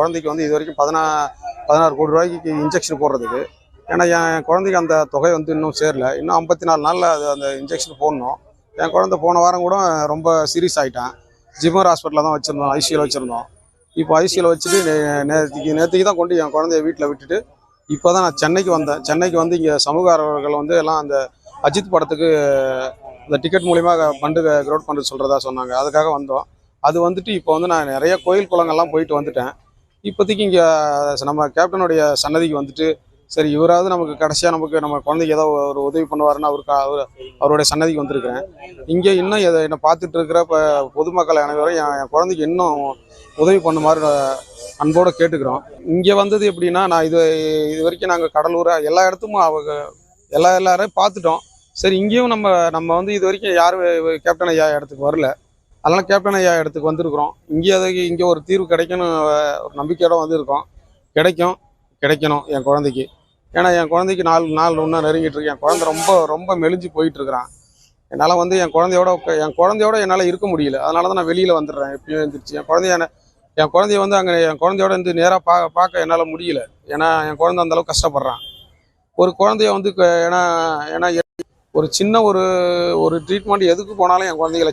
குழந்தைக்கு வந்து இது வரைக்கும் 16 கோடி ரூபாய்க்கு இன்ஜெக்ஷன் போடுறதுக்கு. ஏன்னா என் குழந்தைக்கு அந்த தொகை வந்து இன்னும் சேரல. இன்னும் 54 நாளில் அது அந்த இன்ஜெக்ஷன் போடணும். என் குழந்தை போன வாரம் கூட ரொம்ப சீரியஸ் ஆகிட்டான். ஜிப்மர் ஹாஸ்பிட்டலில் தான் வச்சுருந்தோம், ஐசியூவில் வச்சுருந்தோம். இப்போ ஐசியூவில் வச்சுட்டு நேற்றுக்கு தான் கொண்டு என் குழந்தைய வீட்டில் விட்டுட்டு இப்போ தான் நான் சென்னைக்கு வந்தேன். சென்னைக்கு வந்து இங்கே சமூக ஆர்வலர்கள் வந்து எல்லாம் அந்த அஜித் படத்துக்கு இந்த டிக்கெட் மூலிமா ஃபண்டு க்ரௌட் ஃபண்டு சொல்கிறதா சொன்னாங்க. அதுக்காக வந்தோம். அது வந்துட்டு இப்போ வந்து நான் நிறைய கோயில் குளங்கள்லாம் போயிட்டு வந்துட்டேன். இப்போதைக்கு இங்கே நம்ம கேப்டனுடைய சன்னதிக்கு வந்துட்டு சரி இவராவது நமக்கு கடைசியாக நம்ம குழந்தைக்கு ஏதோ ஒரு உதவி பண்ணுவாருன்னு அவருடைய சன்னதிக்கு வந்திருக்கிறேன். இங்கே இன்னும் என்னை பார்த்துட்டு இருக்கிற இப்போ பொதுமக்கள் அனைவரும் என் குழந்தைக்கு இன்னும் உதவி பண்ணுமாறு அன்போடு கேட்டுக்கிறோம். இங்கே வந்தது எப்படின்னா, நான் இது வரைக்கும் நாங்கள் கடலூர் எல்லா இடத்துக்கும் எல்லாரையும் பார்த்துட்டோம். சரி இங்கேயும் நம்ம வந்து இது வரைக்கும் யாரும் கேப்டன் ஐயா இடத்துக்கு வரல. அதனால் கேப்டன் ஐயா இடத்துக்கு வந்திருக்கிறோம். இங்கே ஒரு தீர்வு கிடைக்கும்னு ஒரு நம்பிக்கையோட வந்திருக்கோம். கிடைக்கணும் என் குழந்தைக்கு. ஏன்னா என் குழந்தைக்கு 4 நாள் இன்னும் நெருங்கிட்டு இருக்கு. என் குழந்தை ரொம்ப ரொம்ப மெலிஞ்சு போயிட்டு இருக்கிறான். என்னால் வந்து என் குழந்தையோட என்னால் இருக்க முடியல. அதனால தான் நான் வெளியில் வந்துடுறேன். எப்பயும் எழுந்திரிச்சு என் குழந்தைய வந்து அங்கே என் குழந்தையோட வந்து நேராக பார்க்க என்னால் முடியல. ஏன்னா என் குழந்தை அந்தளவுக்கு கஷ்டப்படுறான். ஒரு குழந்தைய வந்து ஏன்னா ஒரு சின்ன ஒரு ட்ரீட்மெண்ட் எதுக்கு போனாலும் என் குழந்தைங்க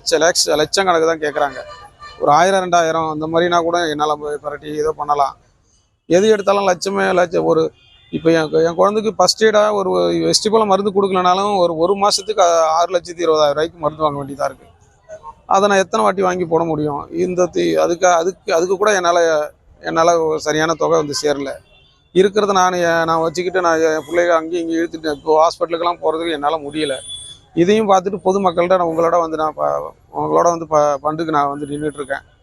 லட்சம் கணக்கு தான் கேட்குறாங்க. ஒரு 1000 2000 அந்த மாதிரினா கூட என்னால் பரட்டி ஏதோ பண்ணலாம். எது எடுத்தாலும் லட்சம் இப்போ என் குழந்தைக்கு ஃபஸ்ட் எய்டாக ஒரு வெஸ்டிபோல மருந்து கொடுக்கலனாலும் ஒரு மாதத்துக்கு 6,20,000 ரூபாய்க்கு மருந்து வாங்க வேண்டியதாக இருக்குது. அதை நான் எத்தனை வாட்டி வாங்கி போட முடியும்? அதுக்கு கூட என்னால் சரியான தொகை வந்து சேரல. இருக்கிறத நான் வச்சுக்கிட்டு நான் என் பிள்ளைங்க அங்கேயும் இங்கே இழுத்துட்டு இப்போ ஹாஸ்பிட்டலுக்கெல்லாம் போகிறதுக்கு என்னால் முடியல. இதையும் பார்த்துட்டு பொதுமக்கள்கிட்ட உங்களோட வந்து ஃபண்டுக்கு நான் வந்து நின்றுட்டுருக்கேன்.